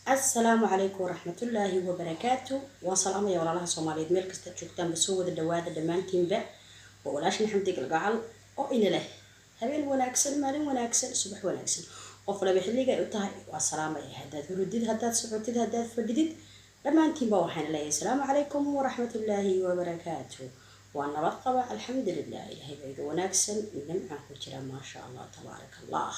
السلام عليكم ورحمة الله وبركاته وسلام يا ولالها Soomaaliyeed meel kasta joogtaan ba soo wada dhawaada dhamaantiinba oo walaashin xamdiga gacal oo ina leh habeen wanaagsan maalin wanaagsan subax wanaagsan qof laba xilliga ay u tahay waa salaamay hadaad hurdid hadaad socotid hadaad fadhidid dhamaantiinba waxaan leeyahay السلام عليكم ورحمة الله وبركاته وانا بقى الحمد لله ilaahay bayga wanaagsan nimca ku jira ma sha Allah tabaaraka Allah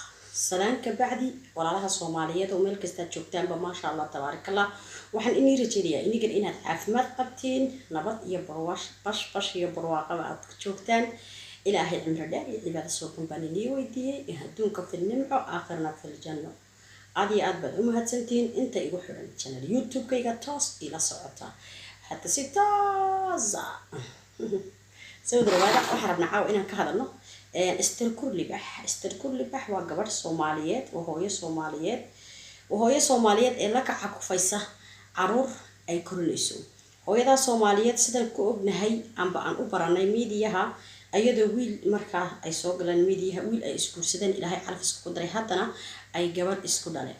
سلام كبعدي ولا لها صوماليات وملك استجوبتان بما شاء الله تبارك الله وحن إني رجلية إني قل إنها عفمات قبتين نبض يبرواش قش يبروا قبعة جوبتان إلى أهل العمر ده عباد السوق بانيني ويدي يهدونك في النمع آخرنا في الجنة عادي أدبل أمهات سنتين أنت يقول حرن channel يوتيوب كي قطاس إلى صعوبة حتى ستازا سوي دروادة وحربنا عاو إنها كهذا استر كرلبح waa gabar Soomaaliyeed oo hooyo Soomaaliyeed ee la kaca ku faysa caruur ay korinayso hooyada Soomaaliyeed sidaan ku ognahay amba aan u baranay miidiyaha ayadoo wiil marka ay soo galeen miidiyaha wiil ay iskuursadeen ilaahay calafis ku daray haddana ay gabar isku dhaleen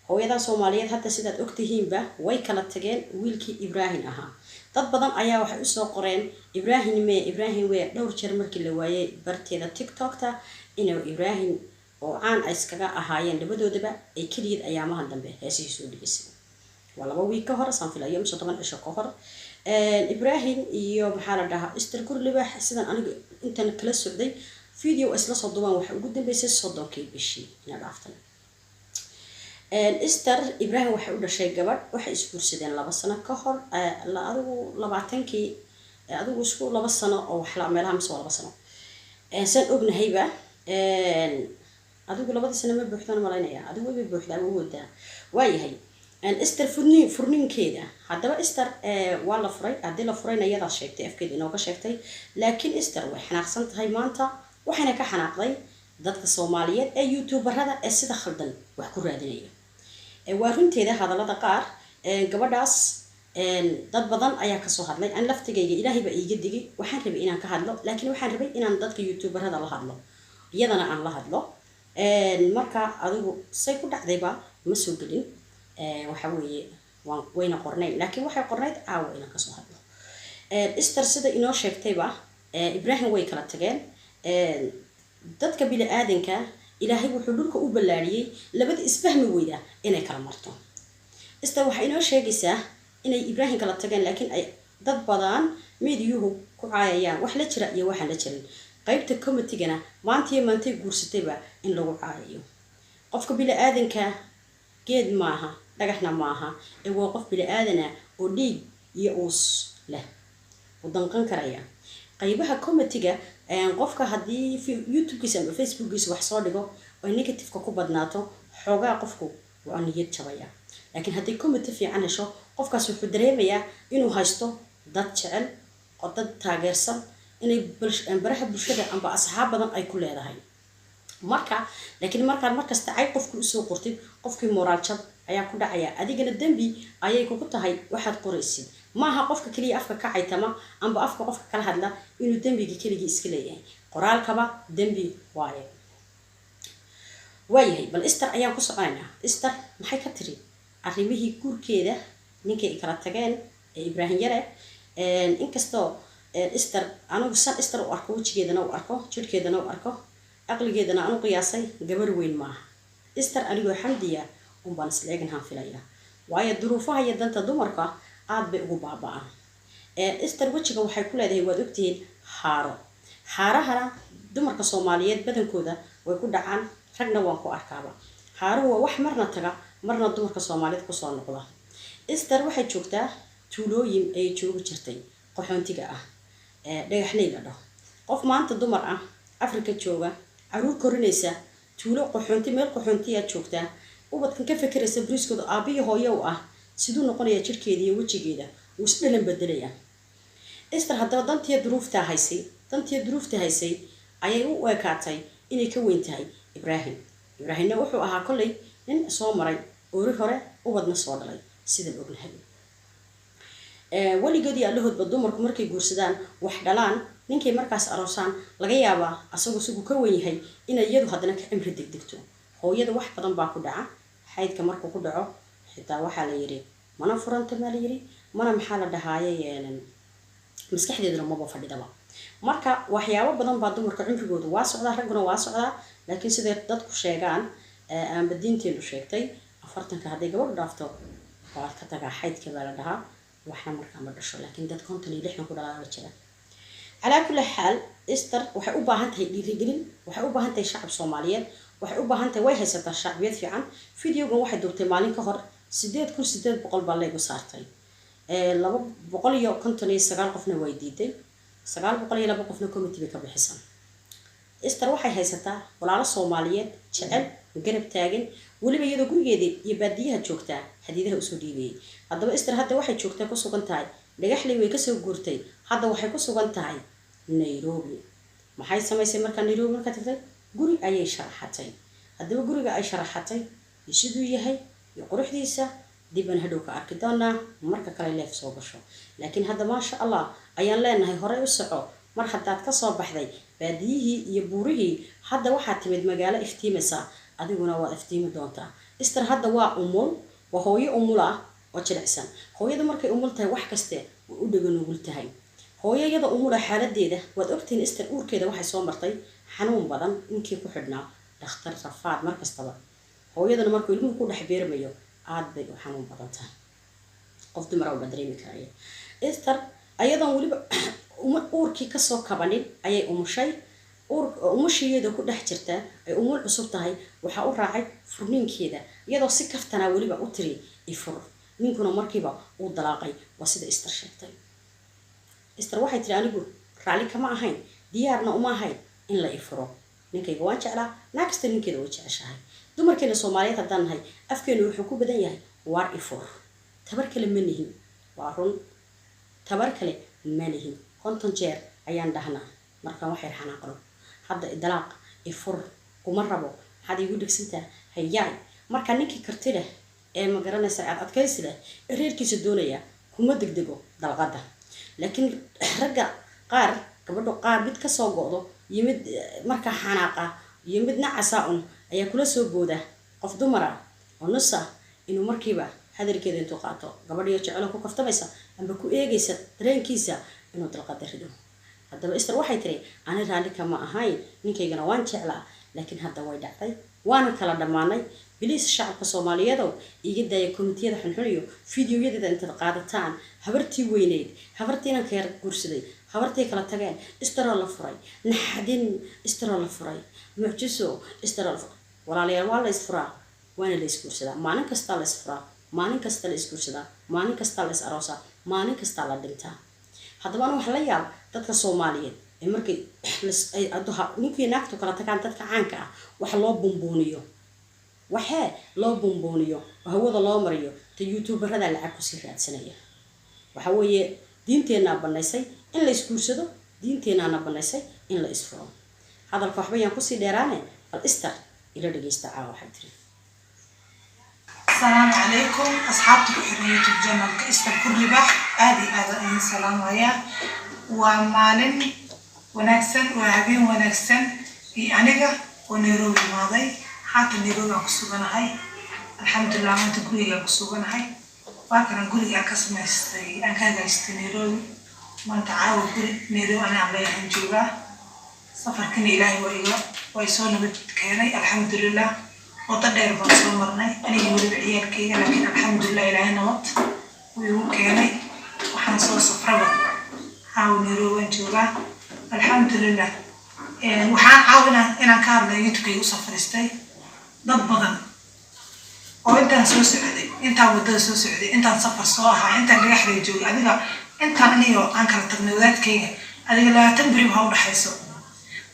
hooyada Soomaaliyeed hadda sidaad ogtihiinba way kala tageen wiilkii Ibrahim ahaa dad badan ayaa waxay u soo qoreen Ibrahim way dhowr jeer markii la waayay barteeda TikTok-ta inuu Ibrahim oo aan iskaga ahaayeen labadoodaba ay kaliya ayaamahan dambe heesii soo dhigisay walaba week ka hor san filayo 17 cisho ka hor Ibrahim iyo maxaa la dhahaa Esther Kurlibax sidan aniga intan kala socday video isla soo duubaan waxa ugu dambeysay 30 bishii ina dhaaftan Esther Ibrahim waxay u dhashay gabadh waxay isguursadeen 2 sano ka hor la adigu 20kii adigu isku 2 sano oo wax la meelaha mise 2 sano san ognahayba adigu 2 sano ma buuxdaan malaynaya adigu way buuxdaan oo wada waayahay Esther furninkeeda haddaba Esther waa la furay hadii la furayna iyada sheegtay afkeed inoo ka sheegtay laakiin Esther way xanaaqsan tahay maanta waxayna ka xanaaqday dadka Soomaaliyeed ee YouTuberada ee sida khaldan wax ku raadinaya waa runteeda hadalada qaar gabadhaas dad badan ayaa ka soo hadlay aan laftigayga ilaahay ba iiga digay waxaan rabay inaan ka hadlo laakiin waxaan rabay inaan dadka YouTuberada la hadlo iyadana aan la hadlo marka adigu say ku dhacdayba ma soo gelin waxa weeye wayna qornay laakiin waxay qornayd aawo inaan ka soo hadlo Esther sida inoo sheegtayba Ibrahim way kala tageen dadka bila aadanka ilaahay wuxuu dhulka u balaariyay labada isfahmi weyda inay kala marto Esther waxa inoo sheegaysaa inay Ibrahim kala tageen laakiin ay dad badan meediyuhu ku caayayaan wax la jira iyo waxa la jirin qaybta committee-gana maantay guursatayba in lagu caayayo qofka bila aadanka geed maaha dhagaxna maaha ee waa qof bila aadana oo dhiig iyo uus leh wadanqan karaya qaybaha committee-ga qofka hadii YouTube-kiisa ama Facebook-kiisa wax soo dhigo oo negative-ka ku badnaato xoogaa qofku waa niyad jabaya laakiin hadii committee fiican hesho qofkaas wuxuu dareemayaa inuu haysto dad jecel oo dad taageersan inay baraha bulshada amba asxaab badan ay ku leedahay laakiin markasta ay qofku u soo qortid qofkii moral jab ayaa ku dhacaya adigana dambi ayay ku tahay waxaad qoraysid maaha qofka kaliya afka ka caytama amba afka qofka kala hadla inuu dambiga kaliya iska leeyahay qoraalkaba dambi waayahay bal Esther ayaa ku soconayna Esther maxay ka tiri arrimihii guurkeeda ninkay kala tageen Ibrahim yare inkastoo Esther anigu san Esther u arko wajigeedana u arko jirkeedana u arko aqligeedana aanu qiyaasay gabar weyn maaha Esther anigoo xamdiya baan isleegan filaya waayo duruufaha iyo danta dumarka aad bay ugu baaba'aan Esther wajiga waxay ku leedahay waad ogtiin haarahana dumarka Soomaaliyeed badankooda way ku dhacaan ragna waan ku arkaaba haaruhu waa wax marna taga marna dumarka Soomaaliyeed ku soo noqda Esther waxay joogtaa tuulooyin ay joogi jirtay qaxoontiga ah dhagaxley la dhaho qof maanta dumar ah Afrika jooga caruur korinaysa tuulo qaxoonti meel qaxoontiya joogtaa ubadkan ka fikiraysa briskooda aabiyo hooyo ah sidoo noqonaya jirkeeda iyo wajigeeda uu isdhalan bedelaya Esther haddaba dantiya duruufta haysay ayay u eekaatay inay ka weyn tahay Ibrahimna wuxuu ahaa kolley nin soo maray oori hore ubadna soo dhalay sida ognahay waligoodii allahoodba dumarku markay guursadaan wax dhalaan ninkay markaas aroosaan laga yaabaa asagoo sugu ka weyn yahay inay iyadu haddana ka cimri degdegto hooyada wax badan baa ku dhaca xaydka markuu ku dhaco xitaa waxaa la yiri mana furanta ma la yiri mana maxaa la dhahaayay maskaxdeeduna maba fadhidaba marka waxyaabo badan baa dumarka cimrigoodu waa socdaa ragguna waa socdaa laakiin sidee dadku sheegaan aan badiinteenu sheegtay 40 haday gabadh dhaafto waa ka tagaa xaydka baa la dhahaa waxna markaa ma dhasho laakiin dad 56 ku dhalaa jira على كل حال إستر waxay u baahan tahay dhiirigelin waxay u baahan tahay shacab Soomaaliyeed waxay u baahan tahay way haysataa shacbiyad fiican fiidiyoga waxay duubtay maalin ka hor 8,800 baa lagu saartay 259 qofna way diiday 902 qofna committee ka bixisay Istr waxay haysataa walaalo Soomaaliyeed jecel garab taagan waliba iyadoo gurigeedii iyo baadiyaha joogtaa hadiidaha u soo dhiibay hadaba Istr hadda waxay joogtaa ku sugan tahay dhagaxley way ka soo guurtay hadda waxay ku sugan tahay Nairobi maxay samaysay marka Nairobi marka tagtay guri ayay sharaxatay hadaba guriga ay sharaxatay sidoo yahay iyo quruxdiisa diban hadhow ka arki doonaa marka kale leef soo gasho laakiin hadda ma sha Allah ayaan leenahay hore u soco mar hadaad ka soo baxday baadiyihii iyo buurihii hadda waxa timid magaalo iftiimeysa adiguna waa iftiimi doontaa Istr hadda waa umul waa hooyo umul ah oo jilicsan hooyada markay umul tahay wax kaste u dhagan nugul tahay hooyada umul xaaladeeda waad ogtiin Istr uurkeeda waxay soo martay xanuun badan inkii ku xidhnaa dhakhtar safaad markastaba hooyadana markuu ilmuhu ku dhex beermayo aad bay u xanuun badan tahay qof dumar oo dareemi karaya Istr ayadan waliba uurkii ka soo kabanin ayay umushay umushiyeeda ku dhex jirta ay umul cusub tahay waxa u raacay furninkeeda iyadoo si kaftana waliba u tiri ifur ninkuna markiiba uu dalaaqay waa sida Istr sheegtay Istr waxay tiri anigu raali kama ahayn diyaarna uma ahayn in la ifuro ninkayga waan jeclaa naagsta ninkeeda way jeceshahay dumarkeena Soomaaliyeed hadaan nahay afkeenu wuxuu ku badan yahay war ifur tabar kale ma nihin waa run tabar kale ma nihin konton jeer ayaan dhahnaa marka waxay xanaaqo hadda dalaaq ifur kuma rabo hadi igu dhigsantaa hayay marka ninkii kartida ee ma garanaysa aad adkaysi leh reerkiisa doonaya kuma degdego dalqada laakiin ragga qaar gabadho qaar mid ka soo go'do yimid marka xanaaqa yimid nacasa ayaa kula soo booda qof dumar ah oo nusa inuu markiiba hadarkeeda intuu qaato gabadhiyo jecel ku kaftamaysa amba ku eegaysa dareenkiisa inuu dalqada rido hadaba Istr waxay tiri aan raali kama ahayn ninkaygana waan jeclaa laakiin hadda way dhacday waana kala dhamaanay bilis shacabka Soomaaliyeed oo iga daaya komitiyada xunxuniyo fiidiyoyada inta qaadataan habartii weyneed habartiina ka yar guursaday habartii kala tageen Istr la furay naxadin Istr la furay mucjiso Istr walaalayaal waa la isfuraa waana la isguursadaa maalin kasta la isfuraa maalin kasta la isguursadaa maalin kasta la is aroosa maalin kasta la dhintaa hadaba wax la yaab dadka Soomaaliyeed ee markay ay aduha ninkii naagtu kala tagaan dadka caanka ah wax loo bumbuuniyo waxa loo bumbuuniyo hawada loo mariyo ta youtuberada lacag ku sii raadsanaya waxa weeye diinteena banaysay in la isguursado diinteena banaysay in la isfuro hadalka waxba yaan ku sii dheeraane bal Istr ila dhageysta waxa tiri السلام عليكم أصحابتي حرية الجنة إستر كل بح آدي أن السلام عليا ومالن ونكسن وعبين ونكسن في أنيقة ونيروبي ماضي حتى نيروبي أقصوغنا هاي الحمد لله ما تقولي أقصوغنا هاي وكان نقولي أقسم استري أن كان يستري نيروبي ما نتعاود قولي نيروبي أنا عمليها نجوبة سفر كني إلهي وإيوه ويسونا بتكيني الحمد لله وطدير بصور مرني أنا يقول بعيالكي لكن الحمد لله إلهي نوط ويوكيني وحنصور صفرة حاول يروين جوبا الحمد لله وحان عاونا إنا كارلا يتكي وصفرستي ضد بدن وإنت نسو سعودي إنت ودو سو سعودي إنت نصفر صواها إنت اللي يحري جوي أديك إنت أنيو أنكر التقنيوذاتكي أديك لا تنبري بهاو بحيسو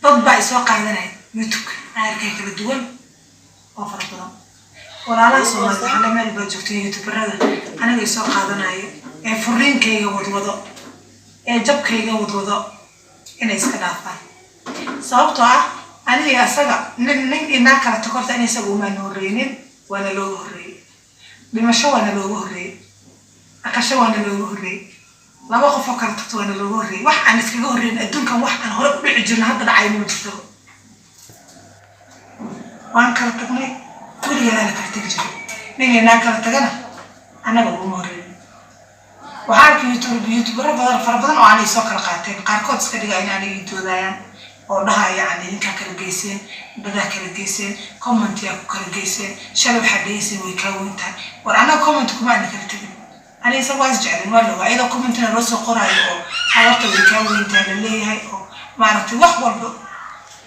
ضد باي سواقع عندنا يتك عاركي كالدول وفرطنا ولا لا صوت حنا ما البجوتين يتبرد أنا بيسوق هذا ناي فرين كي يود وضع جب كي يود وضع إنه يسكنافا صوبته أنا يا سجى إن كانت تقول أنا سبوا ما نورينين وأنا لو هري بمشوا أنا لو هري أكشوا أنا لو هري لا بقى فكرت أنا لو هري واحد أنا سكوا هري الدنيا كان واحد أنا هرب بعجلنا هذا العين مجتهد وأنا كرت تقني كل يوم أنا كرت تجري نيجي ناكل تجنا أنا بقول وعارف يوتيوب بدل فربنا وعلي سكر قاتين قاركود سكري يعني على يوتيوب يعني ورها يعني إنك كالجيسين بدأ كالجيسين كومنت يا كالجيسين شلو حديثي ويكون تان وأنا كومنت كمان كرتبي أنا يسوي أسجع ولا إذا كومنت الرأس قرأي أو حاولت ويكون تان اللي هاي أو ما عرفت وحول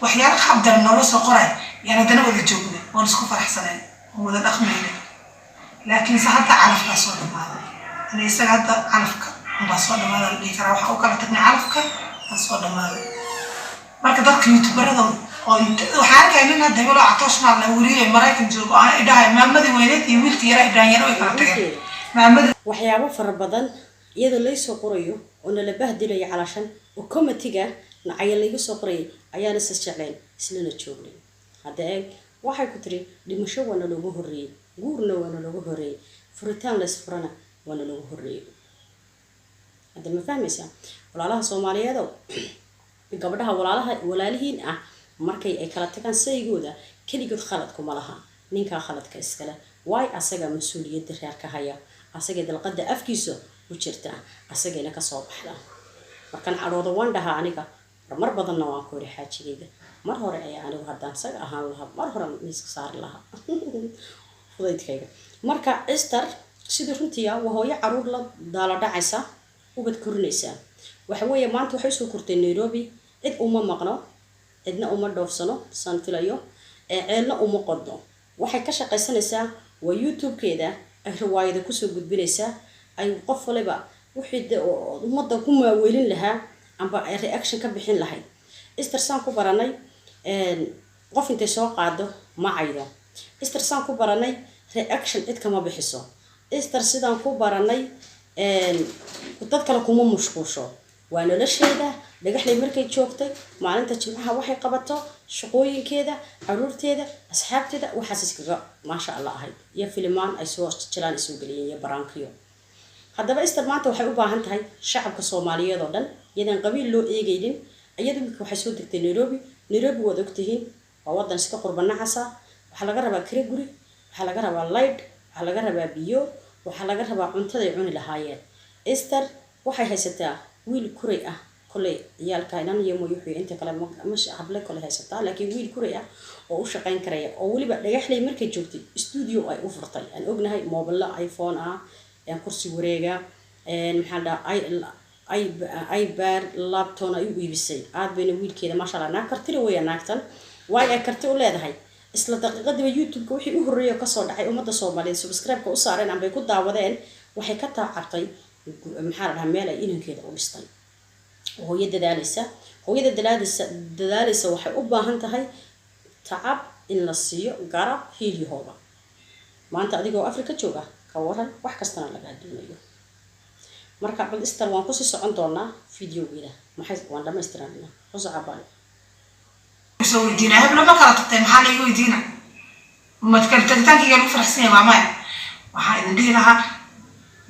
وحيانا خبر إن الرأس قرأي يعني ده أنا ولا جوبنا ونسكو فرح سنين وده الأخمين لكن ساعات عرفت أصلا هذا أنا يساعد عرفك وبصور هذا اللي كان راح أوكل تبني عرفك بصور هذا marka dadka youtuberada oo waxa ka inaan hadda wala atosh ma la wariyo maraykan joogo aan idhahay maamadii weyneed iyo wiilkii yara idhaan yar way kala tageen maamadii waxyaabo fara badan iyadoo la soo qorayo oo la bahdilayo calashan oo committee-ga nacay la soo qoray ayaa la jecleen isla joognay hadda waxay ku tiri dhimasho wana loogu horeeyay guurna wana loogu horeeyay furitaan la isfurana wana loogu horeeyay hadda ma fahmaysaa walaalaha Soomaaliyeed gabadhaha walaalihiin ah markay ay kala tagaan saygooda kaligood khalad kuma laha ninka khaladka iskala way asaga mas'uuliyadda reerka haya asaga dalqada afkiisa u jirta asagana ka soo baxda markan caroodo waan dhaha aniga mar badanna waan ku ri xaajigeyda mar hore ay anigu haddaan saga ahaan laha mar hore miiska saar laha fudaydkayga marka Esther sidii runtii waa hooyo caruur la daala dhacaysa ubad korinaysa waxa weeye maanta waxay soo kortay Nairobi cid uma maqno cidna uma dhoofsano san filayo ceelna uma qodno waxay ka shaqaysanaysaa waa YouTube-keeda ay riwaayada ku soo gudbinaysaa ay qof waliba wixii umada ku maaweelin lahaa amba ay reaction ka bixin lahayd Esther san ku baranay qof intay soo qaado ma aydo Esther san ku baranay reaction cid kama bixiso Esther sidaan ku baranay dad kale kuma mushquusho waana la sheegaa dhagaxlay markay joogtay maalinta jimcaha waxay qabato shaqooyinkeeda caruurteeda asxaabteeda waxaas iskaga ma sha Allah ahay iyo filmaan ay soo jiraan isoo galiyeen barankiyo haddaba Esther maanta waxay u baahan tahay shacabka Soomaaliyeed oo dhan iyadan qabiil loo eegaynin iyadu waxay soo degtay Nairobi wada ogtihiin waa wadan iska qurbanaxasa waxa laga rabaa kire guri waxa laga rabaa light waxa laga rabaa biyo waxa laga rabaa cuntada ay cuni lahaayeen Esther waxay haysataa wiil kuray ah kulay ciyaalka inaan iyo mooyuxii inta kale ma hable kale haysataa laakiin wiil kuray ah oo u shaqeyn karaya oo waliba dhagaxlay markay joogtay studio ay u furtay aan ognahay mobile iPhone ah aan kursi wareega maxaa ay bar laptop ay u iibisay aad bayna wiilkeeda ma sha Allah na kartira way naagtan way ay karti u leedahay isla daqiiqadii YouTube-ka wixii u horeeyay ka soo dhacay umada Soomaaliyeed subscribe-ka u saareen aan bay ku daawadeen waxay ka taacabtay maxaa la meel ay inankeeda u dhistay hooyada dadaalisa waxay u baahan tahay tacab in la siiyo garab hiiliyahooda maanta adigoo Afrika jooga ka waran wax kastana laga doonayo marka bal Esther waan ku sii socon doonaa video-geeda maxay waan dhameystirnaa qosca baa soo weydiina habla ma kala tagtay maxaa la igu weydiina ma tagtaankiga lagu farxsan yahay maamay waxaa idin dhihi lahaa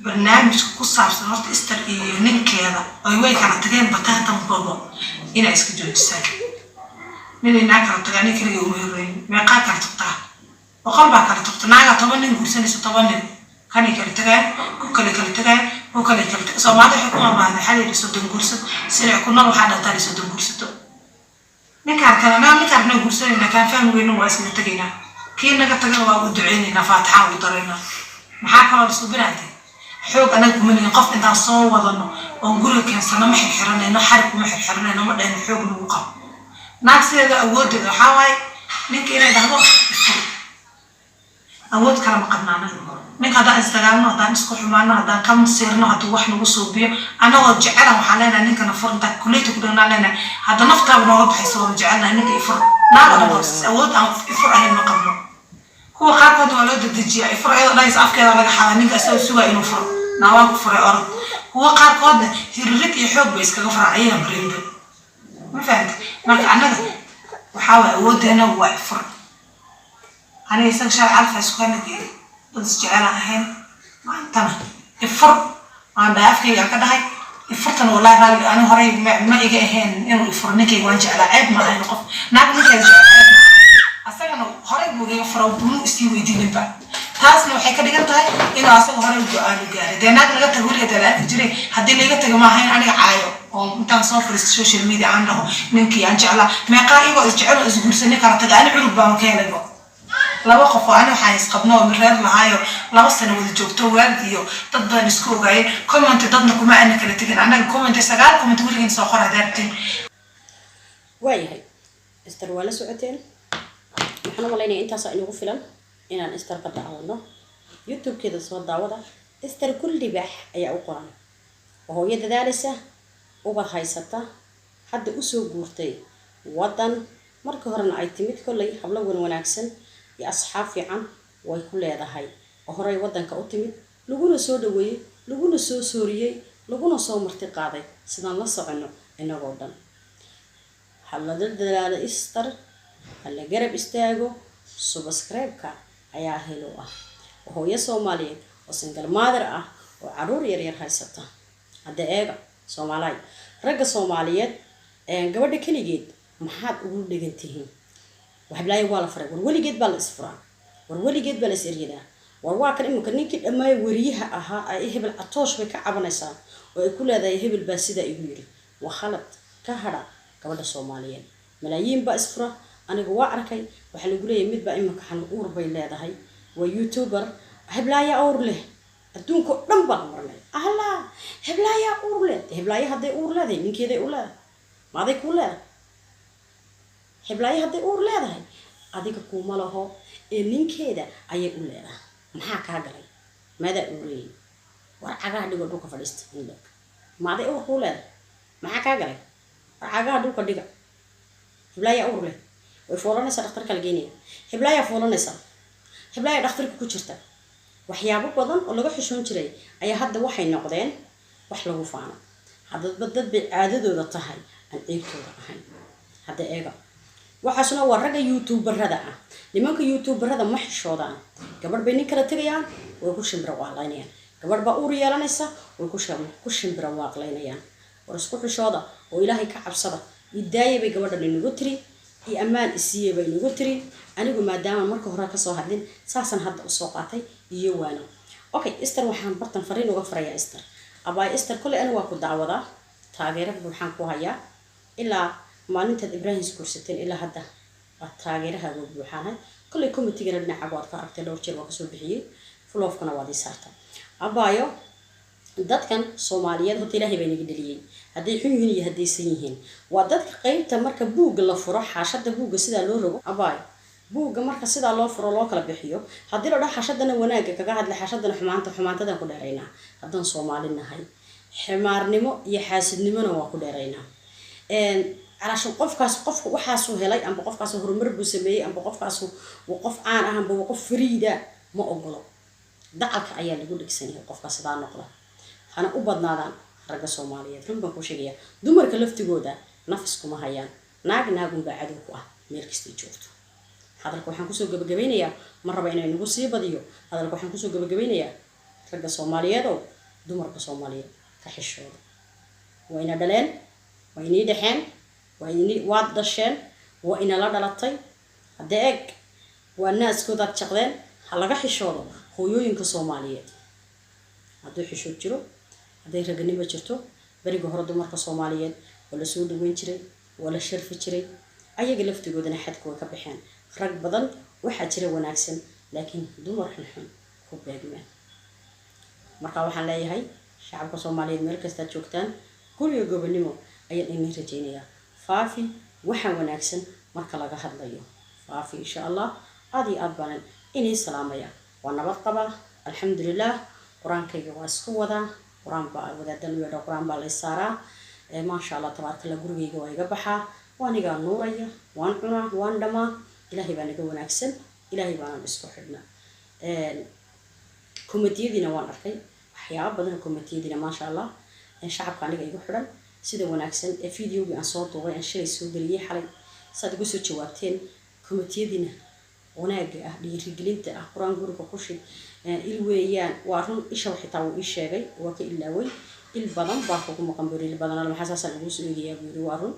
barnaamijka ku saabsan horta Esther iyo ninkeeda ay way kala tageen bataatan bobo inay iska joojisay ninna kala tagani kaliya u heeray meeqa kala tagtaa boqol baa kala tagtaa naaga 10 nin guursanayso 10 nin kan kala tagaan ku kala tagaan oo kala Soomaaliya waxay ku amaaday xalay soo danguursan sida ku nool waxa dhaqaale soo danguursato ninka kana guursanayna kan fahmeyno waa isla tagayna kii naga tagan waa u duceynayna faataxa u darayna maxaa kala soo biraatay xoog anaga kuma qof inta soo wadano oo guriga keensan ma xirxirnayno xarku ma xirxirnayno ma dheyn xoog lagu qabo naagseeda awoodda waxa way ninka inay dhahdo awood kala ma qabnaana ninka hada Instagram hada isku xumaana hada kam sirno hada wax nagu soo biyo anagoo jecel waxa leenahay ninka nafurta kuleeto ku dhanaalena hada naftaaba noo baxayso oo jecel ninka ifur naagada awood aan ifur ahayn ma qabno kuwa qaarkood waa loo dedejiyaa ifur ayada dhays afkeeda laga xadaa ninka soo suga inuu furo naawaa ku furay orod kuwa qaarkood hiririd iyo xoog bay iskaga faraacayaan bareedo ma fahamtay marka anaga waxa waa awoodeena waa ifur أنا يسأل عارفة سكانة بس جعلها هين ما أنتنا الفرق أنا بعرف كي أكده هاي الفرق أنا والله أنا هراي ما يجي هين إنه الفرق نكى وانجع على عيب ما هين قف نعم نكى جعل عيب أصلا أنا هراي بقول الفرق بنو استوي دي نبع taasna waxay ka dhigan tahay inuu asaga hore go'aan u gaaray dee naag laga tago weligeed la arki jiray haddii laga tago ma ahayn aniga caayo oo intaan soo fariisto social media aan dhaho ninkii aan jeclaa meeqaa igoo isjecel oo isguursanay kala taga ani cunug baan ka helayba laba qof oo ani waxaan isqabno oo reer lahaayo 2 sano wada joogto waalid iyo dad badan isku ogaayeen comment dadna kuma aan kala tagin anaga comment 9 comment weligiin soo qora daartiin waayahay Esther wala socoteen waxaan u maleynayaa intaas ay nagu filan inaan Esther ka daawano YouTube keeda soo daawada Esther kulli bax ayaa u qoran oo hooyada dadaalisa uga haysata hadda u soo guurtay wadan marka horena ay timid kulay hablo wanaagsan iyo asxaab fiican way ku leedahay oo horay wadanka u timid laguna soo dhaweeyay laguna soo sooriyay laguna soo marti qaaday sidaan la socono inagoo dhan halada dadaala Esther halla garab istaago subscribe-ka ayaa helo ah hooyo Soomaaliyeed oo single mother ah oo caruur yar yar haysata hadda eega Soomaaliyeed ragga Soomaaliyeed gabadha kaligeed maxaad ugu dhigantihiin waxblaay waa la faray war waligeed baa la isfuraa war waligeed baa la isiriyada war waa kan imka ninkii dhamay wariyaha ahaa ay hebel atoosh bay ka cabanaysaa oo ay ku leedahay hebel baa sida igu yiri waa khalad ka hada gabadha Soomaaliyeed malaayiin baa isfura aniga waa arkay waxa lagu leeyahay mid baa imka xan uur bay leedahay waa YouTuber heblaaya uur leh adduunka dhan baa marnay allah heblaaya uur leh heblaaya haday uur leedahay ninkeeday u leedahay maaday ku leedahay heblaaya haday uur leedahay adiga kuma laho ee ninkeeda ayay u leedahay maxaa ka galay maada uurey war cagaha dhigo dhulka fadhiista indhak maaday uur ku leedahay maxaa ka galay war cagaha dhulka dhiga heblaaya uur leh way foolanaysaa dhakhtarka la geenaya heblaaya foolanaysaa heblaaya dhakhtarka ku jirta waxyaabo badan oo laga xishoon jiray ayaa hadda waxay noqdeen wax lagu faano hadda dad bay caadadooda tahay aan eegtooda ahayn hadda eega waxaasna waa ragga YouTuberada ah nimanka YouTuberada ma xishoodaan gabadh bay nin kala tagayaan way ku shimbira waaqlaynayaan gabadh baa uur yeelanaysa way ku shimbira waaqlaynayaan war isku xishooda oo Ilaahay ka cabsada idaayay bay gabadhan inagu tiri iyo amaan isiiyay bay inagu tiri anigu maadaama marka hore ka soo hadlin saasan hadda u soo qaatay iyo waano okay Esther waxaan bartan fariin uga farayaa Esther abay Esther kulli ana waa ku daawada taageero waxaan ku hayaa ilaa maalinta Ibrahim iskursateen ilaa hadda waa taageeraha ugu buuxaanay kulli committee-ga dhinaca waad ka aragtay dhowr jeer waa ka soo bixiyay flow-kana waa disaarta abayo dadkan Soomaaliyeed hada Ilaahay bay naga dhaliyay haday xun yihiin iyo haday san yihiin waa dadka qaybta marka buuga la furo xaashada buuga sida loo rogo abayo buuga marka sida loo furo loo kala bixiyo hadii la dhax xaashadana wanaaga kaga hadla xaashadana xumaantada ku dheereynaa hadan Soomaali nahay ximaarnimo iyo xaasidnimona waa ku dheereynaa علشان قفك وحاسو هلاي أم بقفك هرمر بسمي أم بقفك وقف عن أهم بوقف فريدة ما أقوله دعك عيال يقول لك سنة قفك صداع نقله أنا أبضنا ذا رجع سومالية ثم بكوشية دمر كلفت جودة نفسكم هيان ناقم بعدك ميركس تجوت هذا الكل حنكسو جبينيا مرة بينا نقصي بديو هذا الكل حنكسو جبينيا رجع سومالية دو دمر كسومالية كحشود وين دلين وين يدحين وإني واد دشين وإن لا دلتي هداك والناس كذا تشغلين هلا حشورة هو ينك Soomaaliyeed هذا حشود جرو هذا رجعني بجرتو بريجو هردو مركز Soomaaliyeed ولا سود وين شري ولا شرف شري أي قلفت جودنا حد كوا كبحين رج بدن واحد شري وناكسن لكن دمر حنحن هو بيجمع مركز واحد لا يهاي شعب Soomaaliyeed مركز تجوكتان كل يوم بنيمو أي إني رجينيا فافي وحن وناكسن مركا لغا هدليو فافي إن شاء الله هذه أبانا إني سلامية ونبات قبل الحمد لله قرآن كي واسكو ودا قرآن با ودا دلوية قرآن با ليسارا ما شاء الله تبارك الله قرقي قوي قبحا وانيقا نوريا وانقنا واندما إلهي بانيقا وناكسن إلهي بانا بسكو حبنا كوميتية دينا وان أركي حياب بدنا كوميتية دينا ما شاء الله شعب كانيقا يقو حرم sida wanaagsan ee fiidiyowga aan soo duubay aan shalay soo galiyay xalay saad ugu soo jawaabteen komitiyadina wanaaga ah dhiirigelinta ah quraan guriga ku shid il weeyaan waa run isha xitaa uu sheegay waa ka ilaaway il badan baa ku maqan bariil badan ma xasaasan ugu soo eegaya buu waa run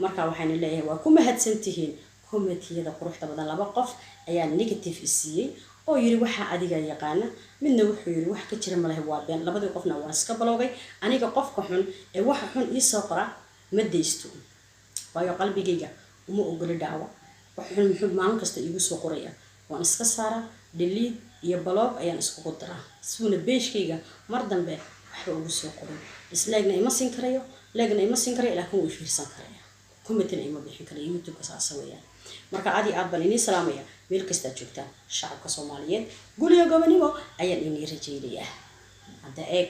marka waxaan leeyahay waa ku mahadsantihiin komitiyada quruxda badan laba qof ayaa negative isiyay oo yiri waxa adiga yaqaana midna wuxuu yiri wax ka jira malaha waa been labadii qofna waa iska baloogay aniga qofka xun ee waxa xun ii soo qora ma deysto waayo qalbigayga uma ogoli dhaawa wax xun muxuu maalin kasta igu soo qoraya waan iska saara delete iyo baloog ayaan isku qodraa suuna beeshkayga mar dambe waxba ugu soo qorin isleegna ima siin karayo leegna ima siin karayo laakiin wuu fiirsan karaya kumitina ima bixin karayo youtube ka saasawayaan marka aad baan inii salaamaya meel kasta joogtaan shacabka Soomaaliyeed guliga gobanimo ayaan inii rajaynayaa hadda eeg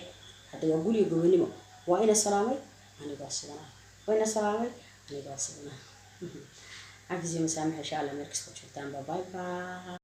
hadda waa guliga gobanimo waa ina salaamay aniga sidana waa ina salaamay aniga sidana عزيزي مسامح إن شاء الله ميركس بتشوفتان باي باي